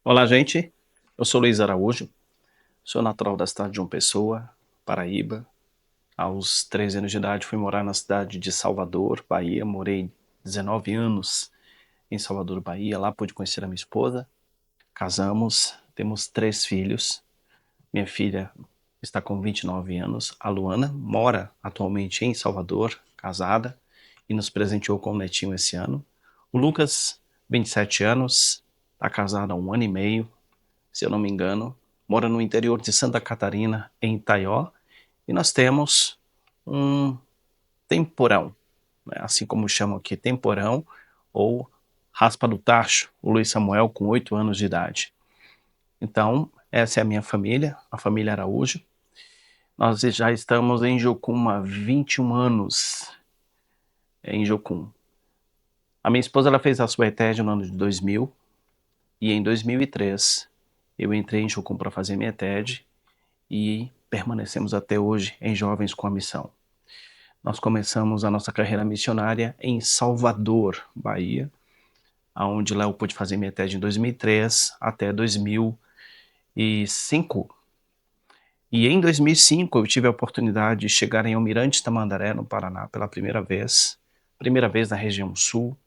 Olá, gente. Eu sou Luiz Araújo, sou natural da cidade de João Pessoa, Paraíba. Aos 13 anos de idade fui morar na cidade de Salvador, Bahia. Morei 19 anos em Salvador, Bahia. Lá pude conhecer a minha esposa. Casamos, temos 3 filhos. Minha filha está com 29 anos. A Luana mora atualmente em Salvador, casada, e nos presenteou com um netinho esse ano. O Lucas, 27 anos, está casado há 1 ano e meio, se eu não me engano, mora no interior de Santa Catarina, em Itaió, e nós temos um temporão, né? Assim como chamam aqui temporão, ou raspa do tacho, o Luiz Samuel com 8 anos de idade. Então, essa é a minha família, a família Araújo. Nós já estamos em Jocum há 21 anos, em Jocum. A minha esposa ela fez a sua ETED no ano de 2000, e em 2003 eu entrei em Jocum para fazer minha ETED, e permanecemos até hoje em Jovens com a Missão. Nós começamos a nossa carreira missionária em Salvador, Bahia, onde lá eu pude fazer minha TED em 2003 até 2005. E em 2005 eu tive a oportunidade de chegar em Almirante Tamandaré, no Paraná, pela primeira vez na região sul,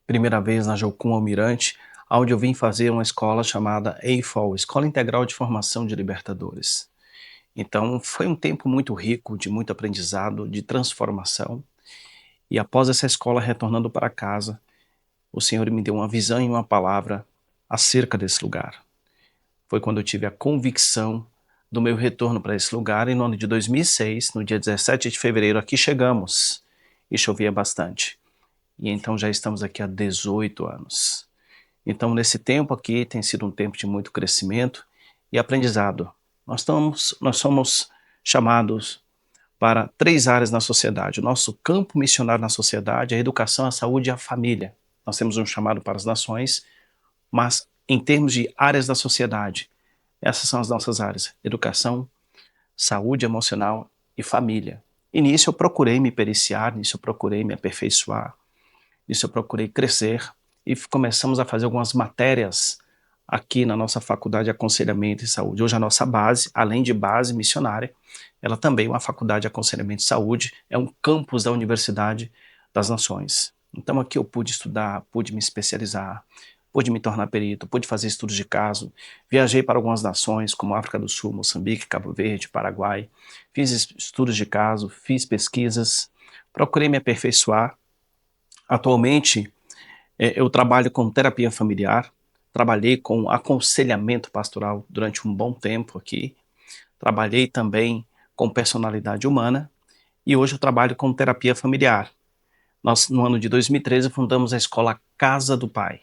primeira vez na Jocum Almirante, onde eu vim fazer uma escola chamada EIFOL, Escola Integral de Formação de Libertadores. Então, foi um tempo muito rico, de muito aprendizado, de transformação. E após essa escola, retornando para casa, o Senhor me deu uma visão e uma palavra acerca desse lugar. Foi quando eu tive a convicção do meu retorno para esse lugar, e no ano de 2006, no dia 17 de fevereiro, aqui chegamos, e chovia bastante. E então já estamos aqui há 18 anos. Então, nesse tempo aqui, tem sido um tempo de muito crescimento e aprendizado. Nós somos chamados para 3 áreas na sociedade. O nosso campo missionário na sociedade é a educação, a saúde e a família. Nós temos um chamado para as nações, mas em termos de áreas da sociedade, essas são as nossas áreas: educação, saúde emocional e família. E nisso eu procurei me periciar, nisso eu procurei me aperfeiçoar, nisso eu procurei crescer, e começamos a fazer algumas matérias aqui na nossa faculdade de aconselhamento e saúde. Hoje a nossa base, além de base missionária, ela também é uma faculdade de aconselhamento e saúde, é um campus da Universidade das Nações. Então aqui eu pude estudar, pude me especializar, pude me tornar perito, pude fazer estudos de caso, viajei para algumas nações como África do Sul, Moçambique, Cabo Verde, Paraguai, fiz estudos de caso, fiz pesquisas, procurei me aperfeiçoar. Atualmente eu trabalho com terapia familiar, trabalhei com aconselhamento pastoral durante um bom tempo aqui, trabalhei também com personalidade humana, e hoje eu trabalho com terapia familiar. Nós, no ano de 2013, fundamos a escola Casa do Pai.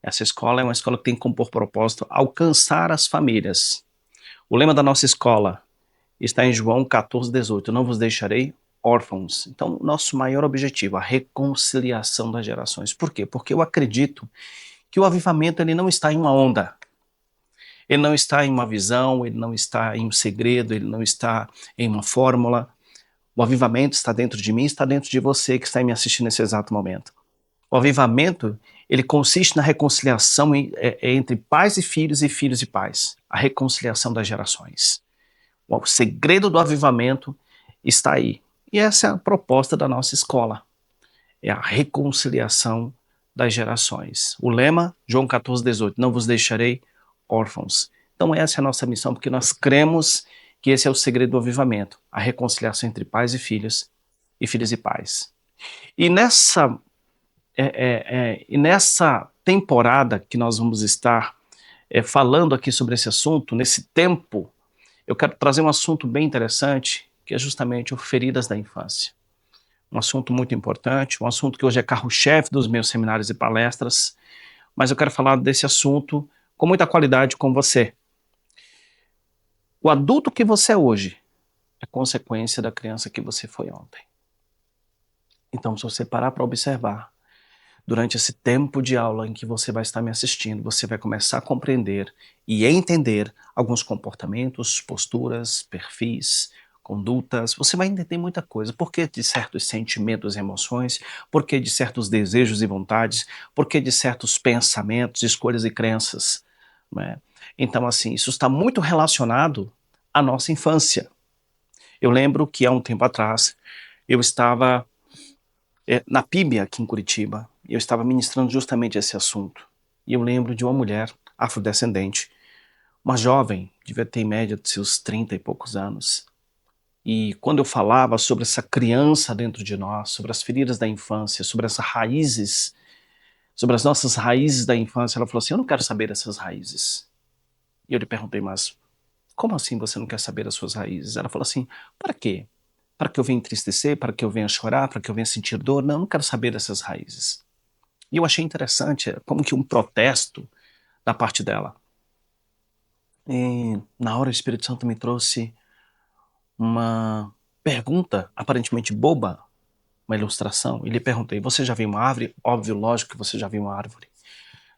Essa escola é uma escola que tem como por propósito alcançar as famílias. O lema da nossa escola está em João 14:18, não vos deixarei órfãos. Então, nosso maior objetivo, a reconciliação das gerações. Por quê? Porque eu acredito que o avivamento ele não está em uma onda, ele não está em uma visão, ele não está em um segredo, ele não está em uma fórmula. O avivamento está dentro de mim, está dentro de você que está me assistindo nesse exato momento. O avivamento, ele consiste na reconciliação entre pais e filhos e pais, a reconciliação das gerações. O segredo do avivamento está aí. E essa é a proposta da nossa escola, é a reconciliação das gerações. O lema, João 14:18, não vos deixarei órfãos. Então essa é a nossa missão, porque nós cremos que esse é o segredo do avivamento, a reconciliação entre pais e filhos e pais. E nessa temporada que nós vamos estar falando aqui sobre esse assunto, nesse tempo, eu quero trazer um assunto bem interessante, que é justamente o feridas da infância. Um assunto muito importante, um assunto que hoje é carro-chefe dos meus seminários e palestras, mas eu quero falar desse assunto com muita qualidade com você. O adulto que você é hoje é consequência da criança que você foi ontem. Então, se você parar para observar, durante esse tempo de aula em que você vai estar me assistindo, você vai começar a compreender e entender alguns comportamentos, posturas, perfis, condutas, você vai entender muita coisa. Por que de certos sentimentos e emoções, por que de certos desejos e vontades, por que de certos pensamentos, escolhas e crenças, né? Então, assim, isso está muito relacionado à nossa infância. Eu lembro que há um tempo atrás, eu estava na PIB aqui em Curitiba, e eu estava ministrando justamente esse assunto. E eu lembro de uma mulher afrodescendente, uma jovem, devia ter em média de seus 30 e poucos anos. E quando eu falava sobre essa criança dentro de nós, sobre as feridas da infância, sobre as raízes, sobre as nossas raízes da infância, ela falou assim: eu não quero saber dessas raízes. E eu lhe perguntei: mas como assim você não quer saber das suas raízes? Ela falou assim: para quê? Para que eu venha entristecer? Para que eu venha chorar? Para que eu venha sentir dor? Não, eu não quero saber dessas raízes. E eu achei interessante, como que um protesto da parte dela. E na hora o Espírito Santo me trouxe uma pergunta aparentemente boba, uma ilustração, e lhe perguntei: você já viu uma árvore? Óbvio, lógico que você já viu uma árvore.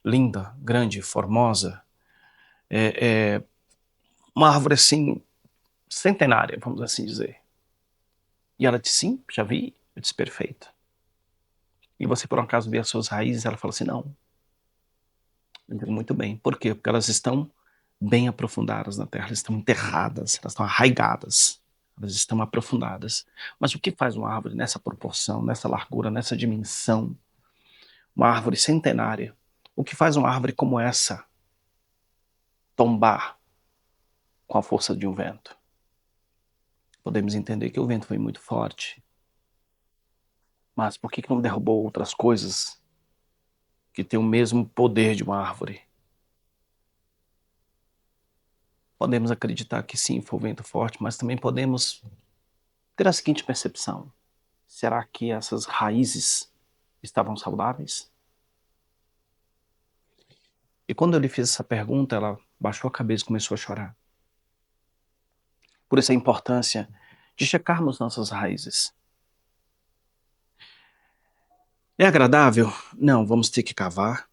Linda, grande, formosa. Uma árvore assim, centenária, vamos assim dizer. E ela disse: sim, já vi. Eu disse: perfeito. E você por um acaso vê as suas raízes? Ela falou assim: não. Eu digo: muito bem. Por quê? Porque elas estão bem aprofundadas na terra, elas estão enterradas, elas estão arraigadas, elas estão aprofundadas. Mas o que faz uma árvore nessa proporção, nessa largura, nessa dimensão? Uma árvore centenária. O que faz uma árvore como essa tombar com a força de um vento? Podemos entender que o vento foi muito forte, mas por que não derrubou outras coisas que têm o mesmo poder de uma árvore? Podemos acreditar que sim, foi o vento forte, mas também podemos ter a seguinte percepção: será que essas raízes estavam saudáveis? E quando eu lhe fiz essa pergunta, ela baixou a cabeça e começou a chorar. Por isso a importância de checarmos nossas raízes. É agradável? Não, vamos ter que cavar,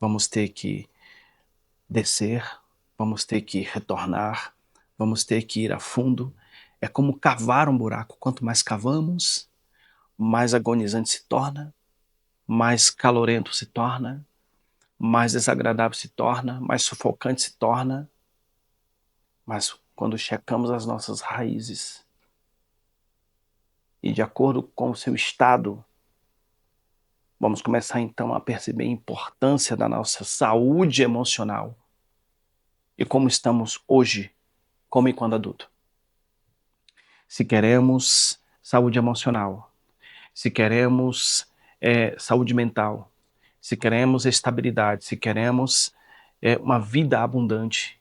vamos ter que descer, vamos ter que retornar, vamos ter que ir a fundo. É como cavar um buraco. Quanto mais cavamos, mais agonizante se torna, mais calorento se torna, mais desagradável se torna, mais sufocante se torna. Mas quando checamos as nossas raízes e de acordo com o seu estado, vamos começar então a perceber a importância da nossa saúde emocional e como estamos hoje, como e quando adulto. Se queremos saúde emocional, se queremos saúde mental, se queremos estabilidade, se queremos uma vida abundante,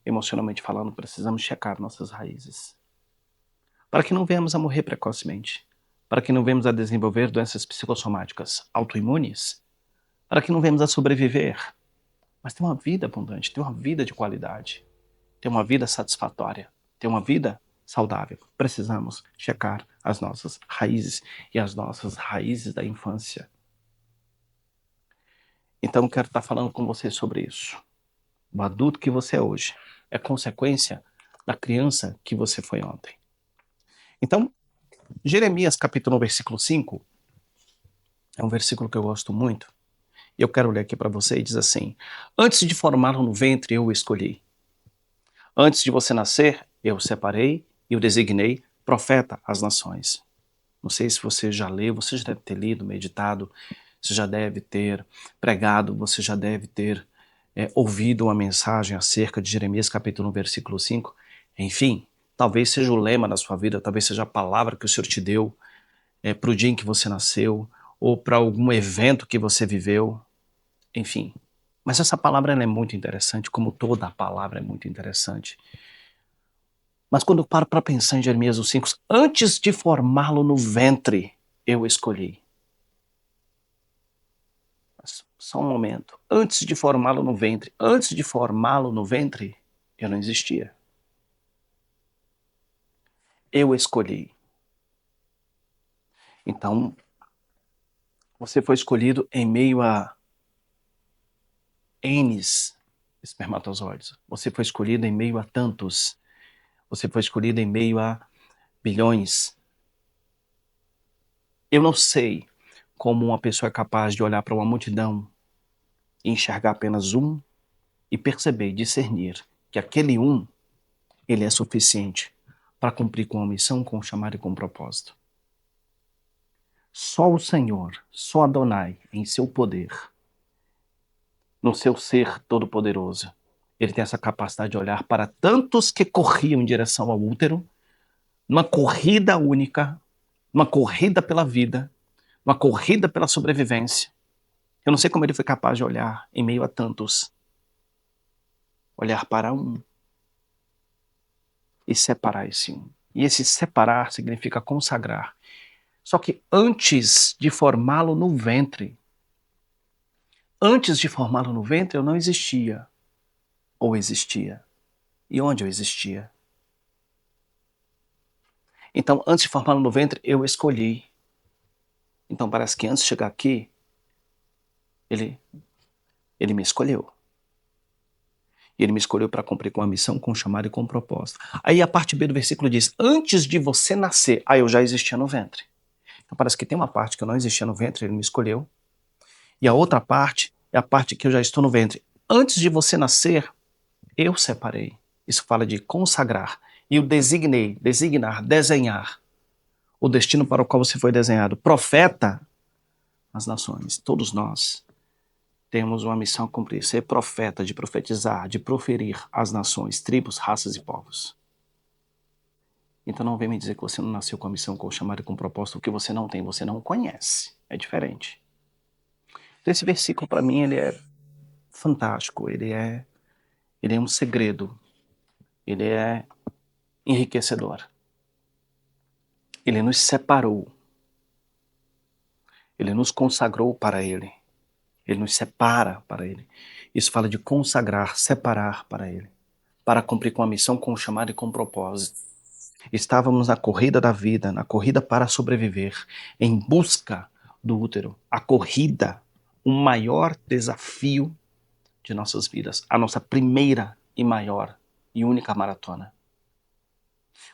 emocionalmente falando, precisamos checar nossas raízes. Para que não venhamos a morrer precocemente, para que não venhamos a desenvolver doenças psicossomáticas autoimunes, para que não venhamos a sobreviver, mas ter uma vida abundante, ter uma vida de qualidade, ter uma vida satisfatória, ter uma vida saudável. Precisamos checar as nossas raízes e as nossas raízes da infância. Então, quero estar falando com você sobre isso. O adulto que você é hoje é consequência da criança que você foi ontem. Então, Jeremias capítulo 1, versículo 5, é um versículo que eu gosto muito, e eu quero ler aqui para você, e diz assim: antes de formá-lo no ventre, eu o escolhi. Antes de você nascer, eu o separei e o designei profeta às nações. Não sei se você já leu, você já deve ter lido, meditado, você já deve ter pregado, você já deve ter ouvido uma mensagem acerca de Jeremias capítulo 1, versículo 5. Enfim, talvez seja o lema da sua vida, talvez seja a palavra que o Senhor te deu para o dia em que você nasceu, ou para algum evento que você viveu, enfim. Mas essa palavra ela é muito interessante, como toda a palavra é muito interessante. Mas quando eu paro para pensar em Jeremias 5, antes de formá-lo no ventre, eu escolhi. Mas só um momento. Antes de formá-lo no ventre, eu não existia. Eu escolhi. Então, você foi escolhido em meio a N espermatozoides. Você foi escolhido em meio a tantos. Você foi escolhido em meio a bilhões. Eu não sei como uma pessoa é capaz de olhar para uma multidão e enxergar apenas um e perceber e discernir que aquele um, ele é suficiente para cumprir com a missão, com o chamado e com o propósito. Só o Senhor, só Adonai, em seu poder, no seu ser todo-poderoso, ele tem essa capacidade de olhar para tantos que corriam em direção ao útero, numa corrida única, uma corrida pela vida, uma corrida pela sobrevivência. Eu não sei como ele foi capaz de olhar em meio a tantos, olhar para um e separar esse um. E esse separar significa consagrar. Só que antes de formá-lo no ventre, eu não existia. Ou existia. E onde eu existia? Então, antes de formá-lo no ventre, eu escolhi. Então, parece que antes de chegar aqui, ele me escolheu. E ele me escolheu para cumprir com a missão, com o chamado e com o propósito. Aí a parte B do versículo diz, antes de você nascer, eu já existia no ventre. Então parece que tem uma parte que eu não existia no ventre, ele me escolheu. E a outra parte é a parte que eu já estou no ventre. Antes de você nascer, eu separei. Isso fala de consagrar. E o designei, designar, desenhar. O destino para o qual você foi desenhado. Profeta às nações. Todos nós temos uma missão a cumprir. Ser profeta, de profetizar, de proferir às nações, tribos, raças e povos. Então não vem me dizer que você não nasceu com a missão, com o chamado e com o propósito. O que você não tem, você não conhece. É diferente. Então esse versículo para mim ele é fantástico. Ele é um segredo. Ele é enriquecedor. Ele nos separou. Ele nos consagrou para Ele. Ele nos separa para Ele. Isso fala de consagrar, separar para Ele. Para cumprir com a missão, com o chamado e com o propósito. Estávamos na corrida da vida, na corrida para sobreviver, em busca do útero. A corrida, o maior desafio de nossas vidas. A nossa primeira e maior e única maratona.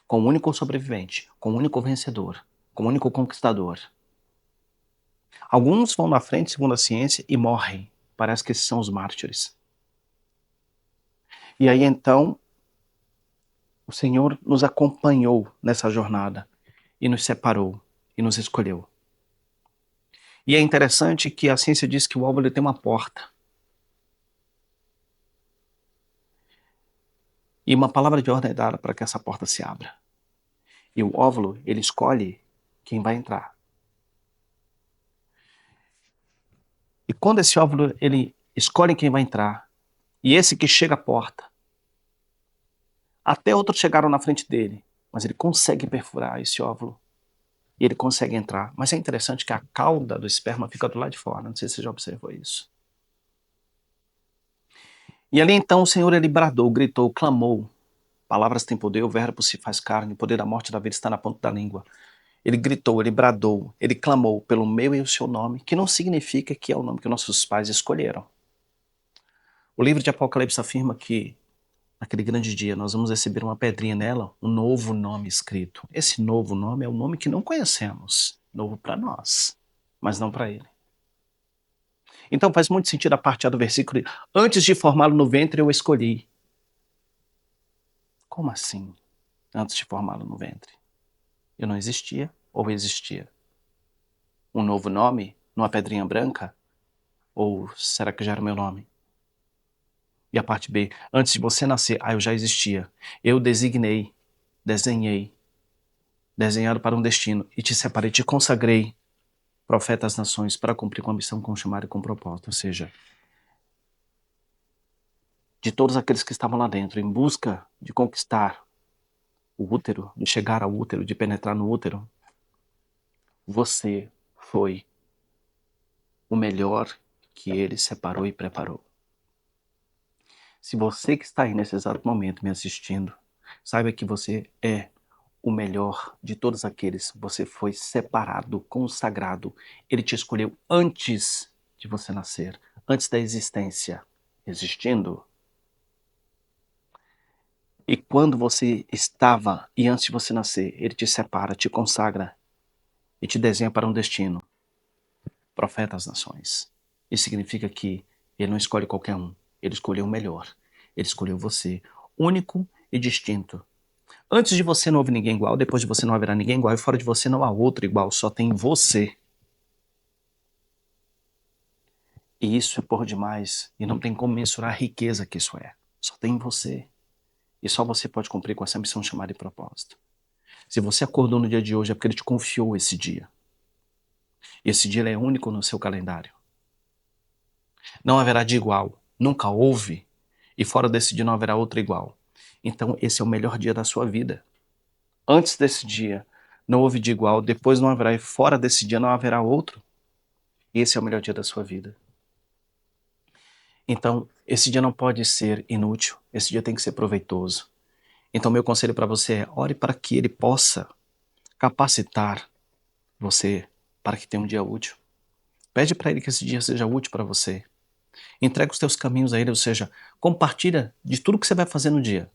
Com o único sobrevivente, com o único vencedor, com o único conquistador. Alguns vão na frente, segundo a ciência, e morrem. Parece que esses são os mártires. E aí então, o Senhor nos acompanhou nessa jornada e nos separou e nos escolheu. E é interessante que a ciência diz que o óvulo tem uma porta. E uma palavra de ordem é dada para que essa porta se abra. E o óvulo, ele escolhe quem vai entrar. E quando esse óvulo, ele escolhe quem vai entrar, e esse que chega à porta, até outros chegaram na frente dele, mas ele consegue perfurar esse óvulo. E ele consegue entrar. Mas é interessante que a cauda do esperma fica do lado de fora. Não sei se você já observou isso. E ali então o Senhor ele bradou, gritou, clamou. Palavras têm poder, o verbo se faz carne, o poder da morte e da vida está na ponta da língua. Ele gritou, ele bradou, ele clamou pelo meu e o seu nome, que não significa que é o nome que nossos pais escolheram. O livro de Apocalipse afirma que naquele grande dia nós vamos receber uma pedrinha nela, um novo nome escrito. Esse novo nome é um nome que não conhecemos, novo para nós, mas não para ele. Então faz muito sentido a parte A do versículo, antes de formá-lo no ventre eu o escolhi. Como assim, antes de formá-lo no ventre? Eu não existia ou existia? Um novo nome, numa pedrinha branca? Ou será que já era o meu nome? E a parte B, antes de você nascer, eu já existia. Eu designei, desenhei, desenhado para um destino, e te separei, te consagrei, profeta às nações, para cumprir com a missão, com o chamado e com o propósito. Ou seja, de todos aqueles que estavam lá dentro, em busca de conquistar o útero, de chegar ao útero, de penetrar no útero, você foi o melhor que ele separou e preparou. Se você que está aí nesse exato momento me assistindo, saiba que você é o melhor de todos aqueles. Você foi separado, consagrado. Ele te escolheu antes de você nascer, antes da existência. Existindo, E quando você estava e antes de você nascer, Ele te separa, te consagra e te desenha para um destino. Profeta às nações. Isso significa que Ele não escolhe qualquer um. Ele escolheu o melhor. Ele escolheu você, único e distinto. Antes de você não houve ninguém igual, depois de você não haverá ninguém igual, e fora de você não há outro igual, só tem você. E isso é por demais, e não tem como mensurar a riqueza que isso é. Só tem você. E só você pode cumprir com essa missão chamada de propósito. Se você acordou no dia de hoje é porque Ele te confiou esse dia. E esse dia ele é único no seu calendário. Não haverá de igual. Nunca houve. E fora desse dia não haverá outro igual. Então esse é o melhor dia da sua vida. Antes desse dia não houve de igual, depois não haverá, e fora desse dia não haverá outro. E esse é o melhor dia da sua vida. Então, esse dia não pode ser inútil, esse dia tem que ser proveitoso. Então, meu conselho para você é: ore para que Ele possa capacitar você para que tenha um dia útil. Pede para Ele que esse dia seja útil para você. Entrega os teus caminhos a Ele, ou seja, compartilha de tudo que você vai fazer no dia.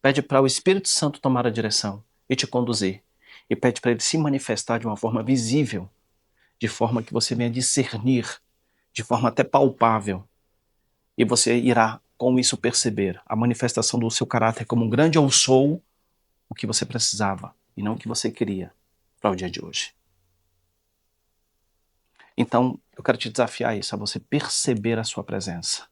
Pede para o Espírito Santo tomar a direção e te conduzir. E pede para Ele se manifestar de uma forma visível, de forma que você venha discernir, de forma até palpável. E você irá, com isso, perceber a manifestação do seu caráter como um grande eu sou, o que você precisava e não o que você queria para o dia de hoje. Então, eu quero te desafiar a isso, a você perceber a sua presença.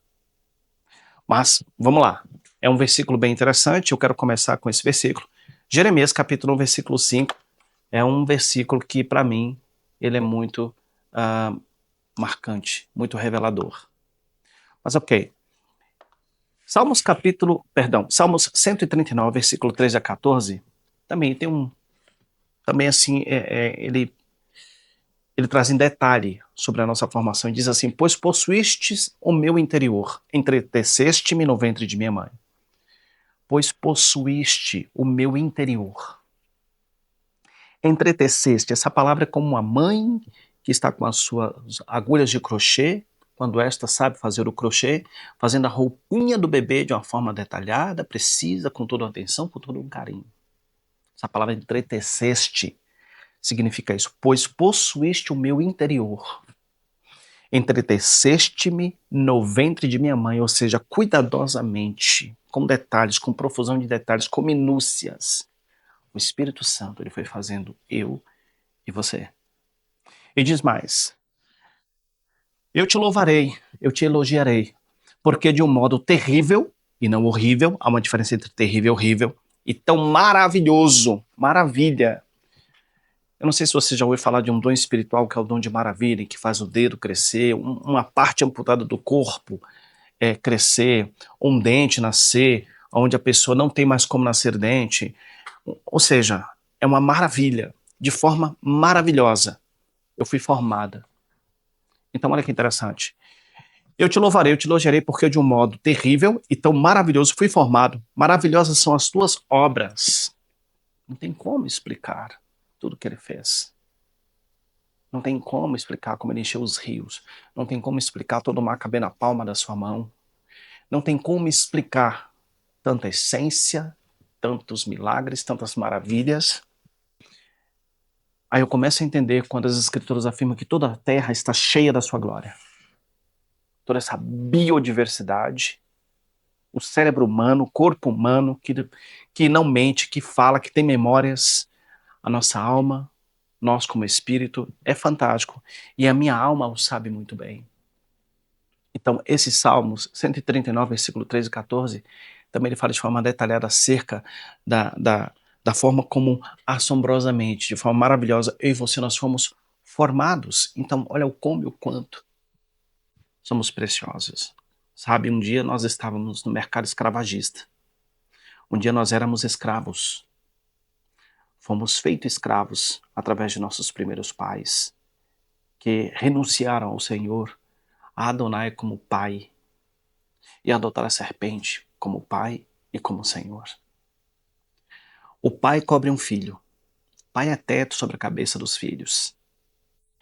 Mas, vamos lá. É um versículo bem interessante, eu quero começar com esse versículo. Jeremias, capítulo 1, versículo 5, é um versículo que, para mim, ele é muito marcante, muito revelador. Mas ok. Salmos 139, versículo 13 a 14, também tem também assim, ele traz em detalhe sobre a nossa formação e diz assim: pois possuístes o meu interior, entreteceste-me no ventre de minha mãe. Pois possuíste o meu interior. Entreteceste, essa palavra é como uma mãe que está com as suas agulhas de crochê, quando esta sabe fazer o crochê, fazendo a roupinha do bebê de uma forma detalhada, precisa, com toda a atenção, com todo um carinho. Essa palavra entreteceste significa isso, pois possuíste o meu interior. Entreteceste-me no ventre de minha mãe, ou seja, cuidadosamente, com detalhes, com profusão de detalhes, com minúcias. O Espírito Santo ele foi fazendo eu e você. E diz mais: eu te louvarei, eu te elogiarei, porque de um modo terrível, e não horrível, há uma diferença entre terrível e horrível, e tão maravilhoso, maravilha. Eu não sei se você já ouviu falar de um dom espiritual que é o dom de maravilha, que faz o dedo crescer, uma parte amputada do corpo crescer, um dente nascer, onde a pessoa não tem mais como nascer dente. Ou seja, é uma maravilha, de forma maravilhosa. Eu fui formada. Então olha que interessante. Eu te louvarei, eu te elogiarei, porque de um modo terrível e tão maravilhoso fui formado. Maravilhosas são as tuas obras. Não tem como explicar tudo que ele fez. Não tem como explicar como ele encheu os rios. Não tem como explicar todo o mar caber na palma da sua mão. Não tem como explicar tanta essência, tantos milagres, tantas maravilhas. Aí eu começo a entender quando as escrituras afirmam que toda a terra está cheia da sua glória. Toda essa biodiversidade, o cérebro humano, o corpo humano, que não mente, que fala, que tem memórias, a nossa alma, nós como espírito, é fantástico. E a minha alma o sabe muito bem. Então, esses Salmos, 139, versículo 13 e 14, também ele fala de forma detalhada acerca da forma como assombrosamente, de forma maravilhosa, eu e você nós fomos formados. Então, olha o como e o quanto somos preciosos. Sabe, um dia nós estávamos no mercado escravagista. Um dia nós éramos escravos. Fomos feitos escravos através de nossos primeiros pais, que renunciaram ao Senhor, a Adonai como pai, e adotaram a serpente como pai e como Senhor. O pai cobre um filho. O pai é teto sobre a cabeça dos filhos.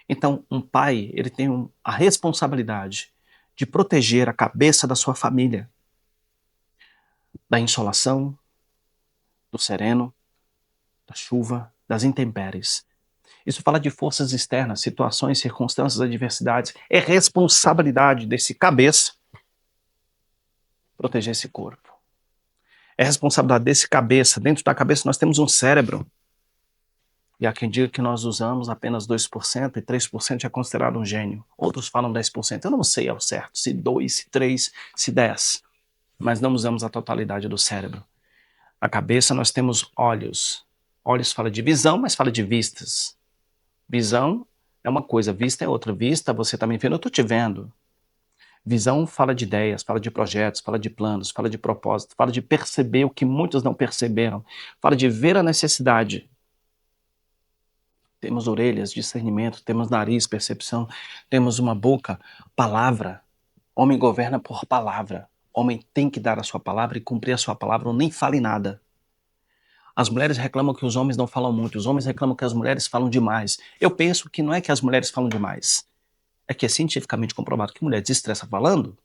Então, um pai, ele tem a responsabilidade de proteger a cabeça da sua família, da insolação, do sereno, da chuva, das intempéries. Isso fala de forças externas, situações, circunstâncias, adversidades. É responsabilidade desse cabeça proteger esse corpo. É responsabilidade desse cabeça. Dentro da cabeça nós temos um cérebro. E há quem diga que nós usamos apenas 2% e 3% é considerado um gênio. Outros falam 10%. Eu não sei ao certo se 2, se 3, se 10. Mas não usamos a totalidade do cérebro. A cabeça nós temos olhos. Olhos fala de visão, mas fala de vistas. Visão é uma coisa, vista é outra. Vista, você está me vendo, eu estou te vendo. Visão fala de ideias, fala de projetos, fala de planos, fala de propósito, fala de perceber o que muitos não perceberam, fala de ver a necessidade. Temos orelhas, discernimento, temos nariz, percepção, temos uma boca, palavra. Homem governa por palavra. Homem tem que dar a sua palavra e cumprir a sua palavra, ou nem fale nada. As mulheres reclamam que os homens não falam muito, os homens reclamam que as mulheres falam demais. Eu penso que não é que as mulheres falam demais, é que é cientificamente comprovado que mulher desestressa falando.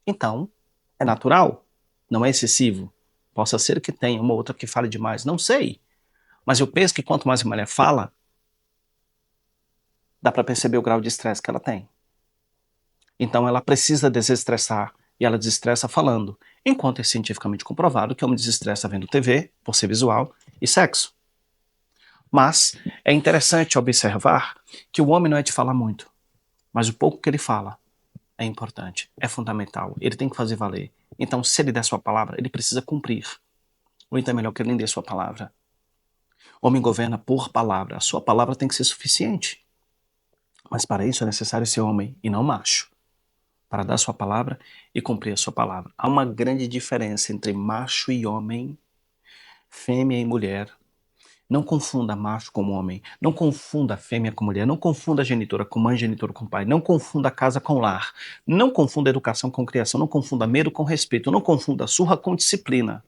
Então, é natural, não é excessivo. Possa ser que tenha uma outra que fale demais, não sei. Mas eu penso que quanto mais a mulher fala, dá para perceber o grau de estresse que ela tem. Então ela precisa desestressar, e ela desestressa falando. Enquanto é cientificamente comprovado que o homem desestressa vendo TV, por ser visual, e sexo. Mas é interessante observar que o homem não é de falar muito, mas o pouco que ele fala é importante, é fundamental, ele tem que fazer valer. Então, se ele der sua palavra, ele precisa cumprir. Ou então é melhor que ele nem dê sua palavra. O homem governa por palavra, a sua palavra tem que ser suficiente. Mas para isso é necessário ser homem e não macho, para dar sua palavra e cumprir a sua palavra. Há uma grande diferença entre macho e homem, fêmea e mulher. Não confunda macho com homem, não confunda fêmea com mulher, não confunda a genitora com mãe, genitor com pai, não confunda casa com lar, não confunda educação com criação, não confunda medo com respeito, não confunda surra com disciplina.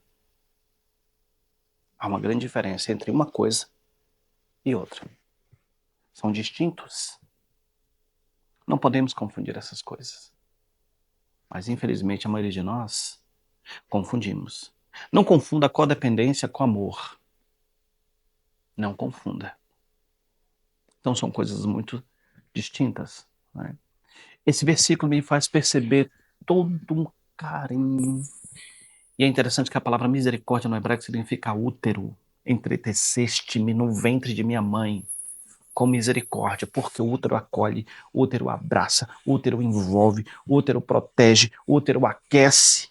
Há uma grande diferença entre uma coisa e outra. São distintos. Não podemos confundir essas coisas. Mas infelizmente a maioria de nós confundimos. Não confunda codependência com amor. Não confunda. Então são coisas muito distintas, né? Esse versículo me faz perceber todo um carinho. E é interessante que a palavra misericórdia no hebraico significa útero. Entreteceste-me no ventre de minha mãe com misericórdia, porque o útero acolhe, o útero abraça, o útero envolve, o útero protege, o útero aquece.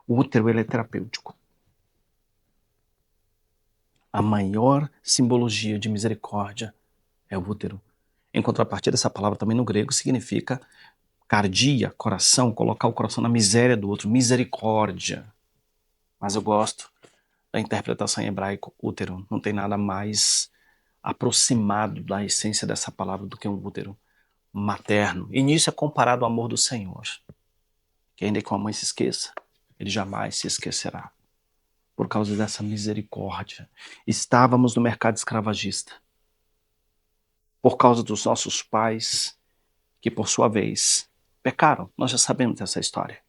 O útero ele é terapêutico. A maior simbologia de misericórdia é o útero. Em contrapartida, essa palavra também no grego significa cardia, coração, colocar o coração na miséria do outro, misericórdia. Mas eu gosto da interpretação em hebraico, útero. Não tem nada mais aproximado da essência dessa palavra do que um útero materno. E nisso é comparado ao amor do Senhor, que ainda que uma mãe se esqueça, ele jamais se esquecerá. Por causa dessa misericórdia. Estávamos no mercado escravagista. Por causa dos nossos pais, que por sua vez pecaram. Nós já sabemos dessa história.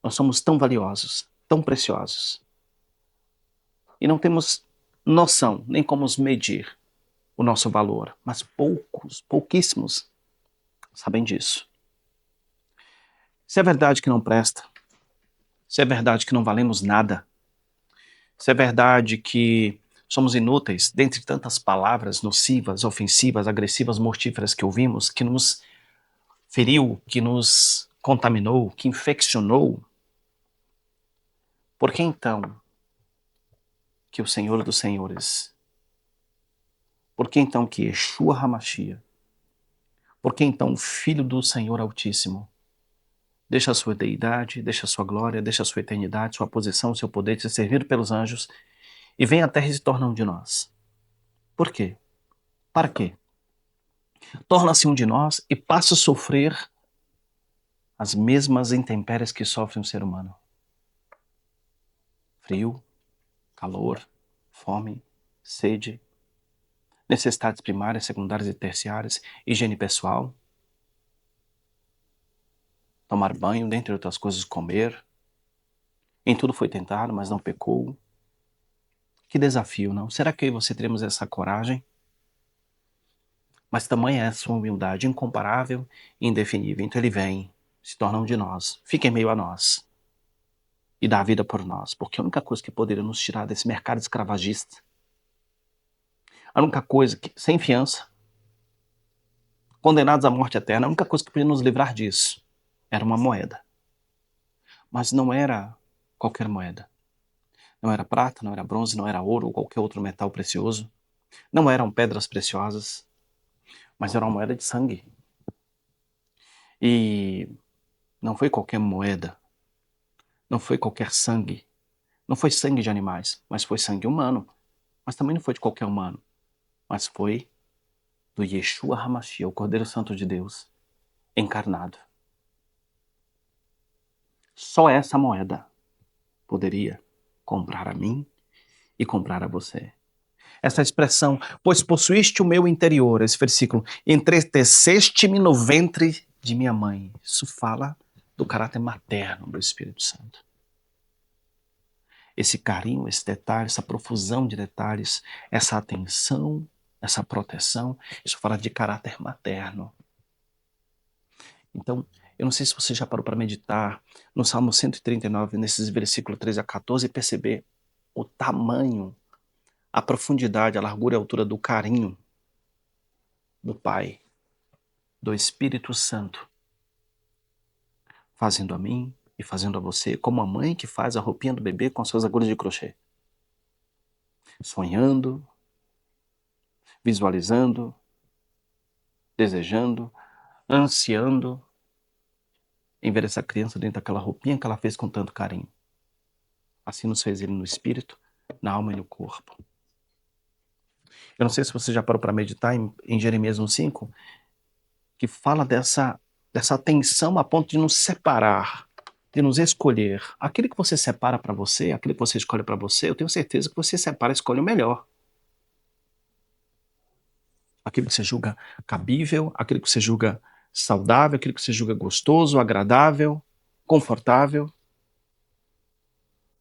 Nós somos tão valiosos, tão preciosos. E não temos noção, nem como medir o nosso valor. Mas pouquíssimos sabem disso. Se é verdade que não presta, se é verdade que não valemos nada, se é verdade que somos inúteis, dentre tantas palavras nocivas, ofensivas, agressivas, mortíferas que ouvimos, que nos feriu, que nos contaminou, que infeccionou, por que então que o Senhor dos Senhores, por que então que Yeshua HaMashiach, por que então o Filho do Senhor Altíssimo, deixa a sua deidade, deixa a sua glória, deixa a sua eternidade, sua posição, seu poder de ser servido pelos anjos e vem à terra e se torna um de nós? Por quê? Para quê? Torna-se um de nós e passa a sofrer as mesmas intempéries que sofre um ser humano. Frio, calor, fome, sede, necessidades primárias, secundárias e terciárias, higiene pessoal, tomar banho, dentre outras coisas, comer, Em tudo foi tentado, mas não pecou. Que desafio, não? Será que eu e você teremos essa coragem? Mas tamanha é a sua humildade, incomparável e indefinível. Então ele vem, se torna um de nós, fica em meio a nós e dá a vida por nós, porque a única coisa que poderia nos tirar desse mercado escravagista, a única coisa que, sem fiança, condenados à morte eterna, a única coisa que podia nos livrar disso era uma moeda. Mas não era qualquer moeda. Não era prata, não era bronze, não era ouro ou qualquer outro metal precioso. Não eram pedras preciosas, mas era uma moeda de sangue. E não foi qualquer moeda, não foi qualquer sangue. Não foi sangue de animais, mas foi sangue humano. Mas também não foi de qualquer humano, mas foi do Yeshua HaMashiach, o Cordeiro Santo de Deus, encarnado. Só essa moeda poderia comprar a mim e comprar a você. Essa expressão, pois possuíste o meu interior, esse versículo, entreteceste-me no ventre de minha mãe. Isso fala do caráter materno do Espírito Santo. Esse carinho, esse detalhe, essa profusão de detalhes, essa atenção, essa proteção, isso fala de caráter materno. Então, eu não sei se você já parou para meditar no Salmo 139, nesses versículos 13 a 14, e perceber o tamanho, a profundidade, a largura e a altura do carinho do Pai, do Espírito Santo, fazendo a mim e fazendo a você, como a mãe que faz a roupinha do bebê com as suas agulhas de crochê. Sonhando, visualizando, desejando, ansiando em ver essa criança dentro daquela roupinha que ela fez com tanto carinho. Assim nos fez ele no espírito, na alma e no corpo. Eu não sei se você já parou para meditar em Jeremias 1,5, que fala dessa atenção a ponto de nos separar, de nos escolher. Aquele que você separa para você, aquele que você escolhe para você, eu tenho certeza que você separa e escolhe o melhor. Aquilo que você julga cabível, aquilo que você julga saudável, aquilo que você julga gostoso, agradável, confortável.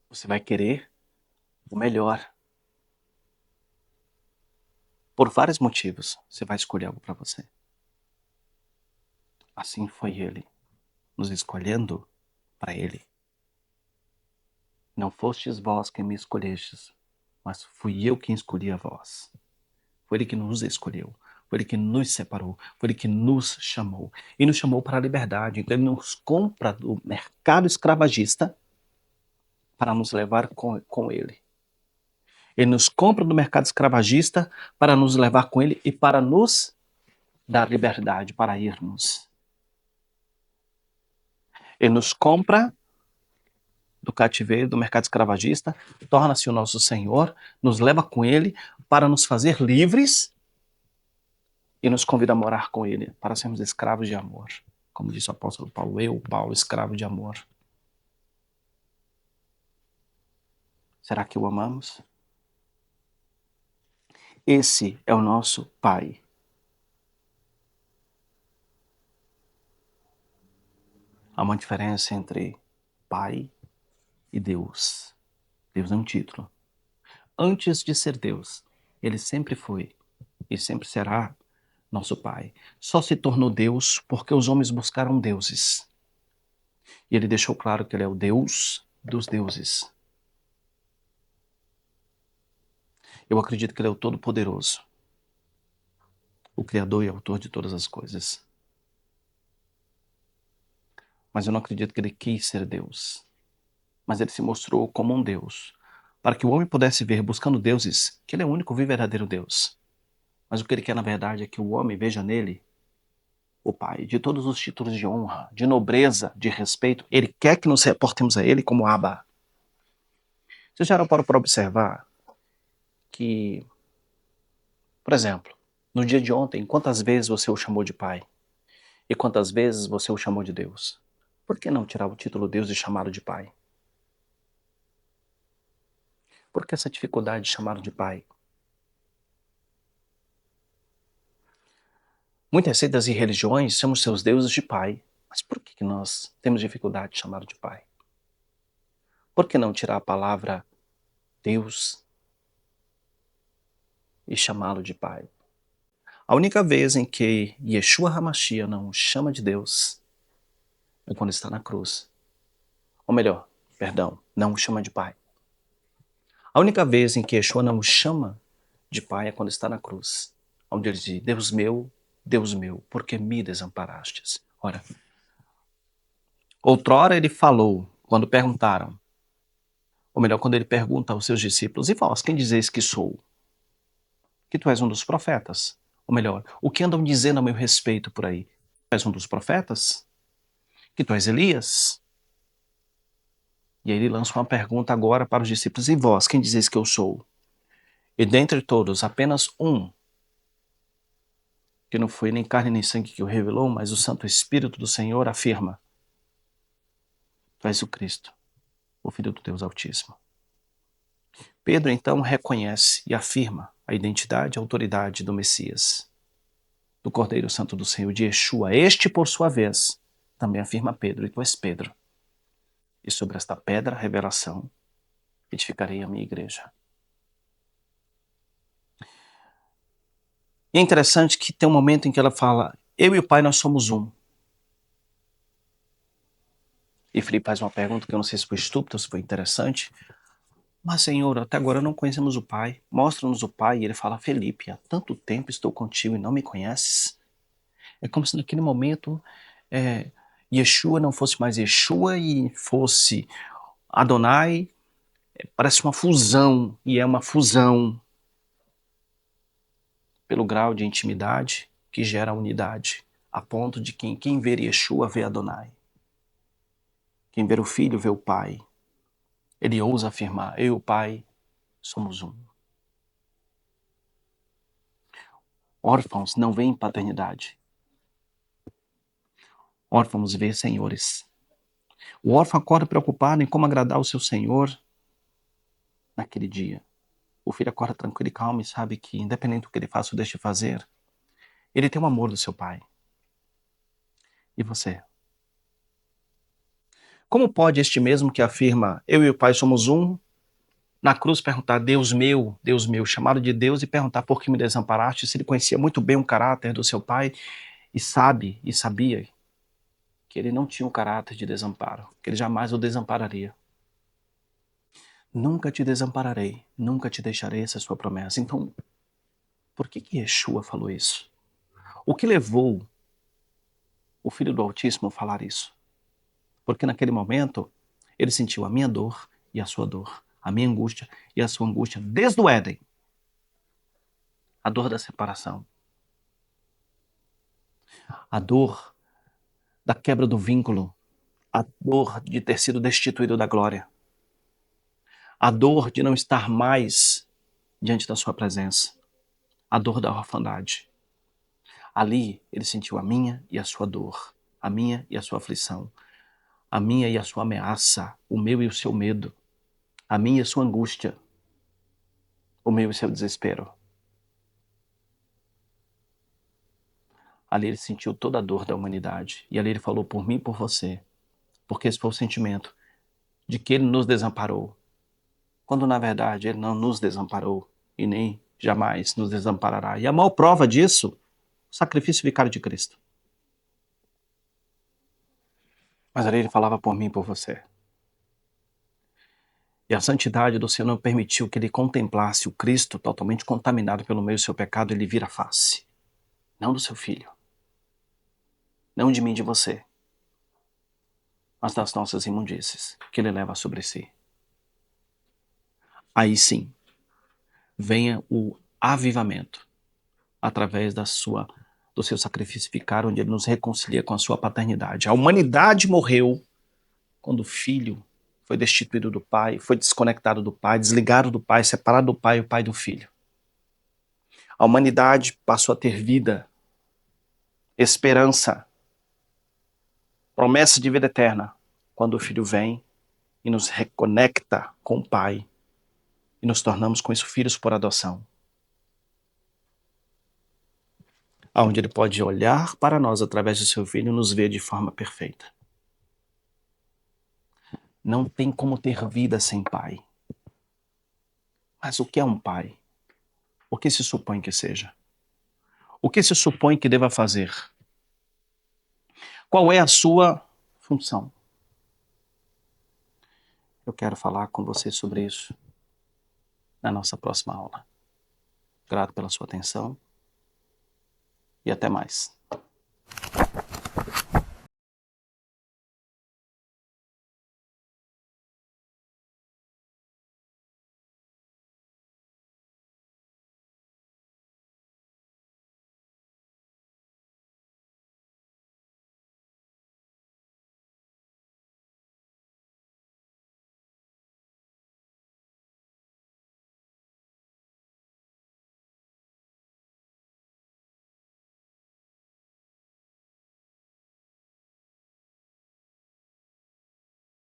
Você vai querer o melhor. Por vários motivos, você vai escolher algo para você. Assim foi ele, nos escolhendo para ele. Não fostes vós quem me escolhestes, mas fui eu quem escolhi a vós. Foi ele que nos escolheu, foi ele que nos separou, foi ele que nos chamou. E nos chamou para a liberdade. Então ele nos compra do mercado escravagista para nos levar com ele. Ele nos compra do mercado escravagista para nos levar com ele e para nos dar liberdade para irmos. Ele nos compra do cativeiro, do mercado escravagista, torna-se o nosso Senhor, nos leva com ele para nos fazer livres e nos convida a morar com ele, para sermos escravos de amor. Como disse o apóstolo Paulo, eu, Paulo, escravo de amor. Será que o amamos? Esse é o nosso Pai. Há uma diferença entre Pai e Deus. Deus é um título. Antes de ser Deus, ele sempre foi e sempre será nosso Pai. Só se tornou Deus porque os homens buscaram deuses. E ele deixou claro que ele é o Deus dos deuses. Eu acredito que ele é o Todo-Poderoso, o Criador e Autor de todas as coisas. Mas eu não acredito que ele quis ser Deus. Mas ele se mostrou como um Deus, para que o homem pudesse ver, buscando deuses, que ele é o único e verdadeiro Deus. Mas o que ele quer, na verdade, é que o homem veja nele o Pai, de todos os títulos de honra, de nobreza, de respeito. Ele quer que nos reportemos a ele como Abba. Você já parou para observar que, por exemplo, no dia de ontem, quantas vezes você o chamou de Pai? E quantas vezes você o chamou de Deus? Por que não tirar o título Deus e chamá-lo de Pai? Por que essa dificuldade de chamá-lo de Pai? Muitas seitas e religiões chamam seus deuses de Pai. Mas por que nós temos dificuldade de chamá-lo de Pai? Por que não tirar a palavra Deus e chamá-lo de Pai? A única vez em que Yeshua HaMashiach não chama de Deus é quando está na cruz. Ou melhor, perdão, não o chama de Pai. A única vez em que Yeshua não o chama de Pai é quando está na cruz, onde ele diz, Deus meu, por que me desamparastes? Ora, outrora ele falou, quando perguntaram, ou melhor, quando ele pergunta aos seus discípulos, e vós, quem dizeis que sou? Que tu és um dos profetas. Ou melhor, o que andam dizendo a meu respeito por aí? Tu és um dos profetas? Que tu és Elias? E aí ele lança uma pergunta agora para os discípulos, e vós, quem dizeis que eu sou? E dentre todos, apenas um, que não foi nem carne nem sangue que o revelou, mas o Santo Espírito do Senhor afirma, tu és o Cristo, o Filho do Deus Altíssimo. Pedro então reconhece e afirma a identidade e a autoridade do Messias, do Cordeiro Santo do Senhor, de Yeshua. Este, por sua vez, também afirma Pedro, e tu és Pedro. E sobre esta pedra, revelação, edificarei a minha igreja. E é interessante que tem um momento em que ela fala, eu e o Pai nós somos um. E Felipe faz uma pergunta que eu não sei se foi estúpida, se foi interessante. Mas, Senhor, até agora não conhecemos o Pai. Mostra-nos o Pai. E ele fala, Felipe, há tanto tempo estou contigo e não me conheces. É como se naquele momento Yeshua não fosse mais Yeshua e fosse Adonai. Parece uma fusão, e é uma fusão pelo grau de intimidade que gera a unidade, a ponto de que quem vê Yeshua vê Adonai. Quem vê o Filho vê o Pai. Ele ousa afirmar, eu e o Pai somos um. Órfãos não veem paternidade. Órfãos vê senhores. O órfão acorda preocupado em como agradar o seu senhor naquele dia. O filho acorda tranquilo e calmo e sabe que, independente do que ele faça ou deixe de fazer, ele tem o amor do seu pai. E você? Como pode este mesmo que afirma, eu e o Pai somos um, na cruz perguntar, Deus meu, chamado de Deus e perguntar por que me desamparaste, se ele conhecia muito bem o caráter do seu pai e sabia que ele não tinha um caráter de desamparo, que ele jamais o desampararia. Nunca te desampararei, nunca te deixarei, essa é a sua promessa. Então, por que Yeshua falou isso? O que levou o Filho do Altíssimo a falar isso? Porque naquele momento, ele sentiu a minha dor e a sua dor, a minha angústia e a sua angústia, desde o Éden. A dor da separação. A dor da quebra do vínculo. A dor de ter sido destituído da glória. A dor de não estar mais diante da sua presença. A dor da orfandade. Ali ele sentiu a minha e a sua dor, a minha e a sua aflição, a minha e a sua ameaça, o meu e o seu medo, a minha e a sua angústia, o meu e o seu desespero. Ali ele sentiu toda a dor da humanidade, e ali ele falou por mim e por você, porque esse foi o sentimento de que ele nos desamparou, quando na verdade ele não nos desamparou e nem jamais nos desamparará. E a maior prova disso, o sacrifício vicário de Cristo. Mas ali ele falava por mim e por você. E a santidade do Senhor não permitiu que ele contemplasse o Cristo totalmente contaminado pelo meio do seu pecado, ele vira a face. Não do seu filho. Não de mim e de você. Mas das nossas imundícies, que ele leva sobre si. Aí sim, venha o avivamento, através do seu sacrifício vicário, onde ele nos reconcilia com a sua paternidade. A humanidade morreu quando o filho foi destituído do pai, foi desconectado do pai, desligado do pai, separado do pai e o pai do filho. A humanidade passou a ter vida, esperança, promessa de vida eterna, quando o filho vem e nos reconecta com o pai e nos tornamos com isso filhos por adoção. Onde ele pode olhar para nós através do seu filho e nos ver de forma perfeita. Não tem como ter vida sem pai. Mas o que é um pai? O que se supõe que seja? O que se supõe que deva fazer? Qual é a sua função? Eu quero falar com você sobre isso na nossa próxima aula. Grato pela sua atenção e até mais.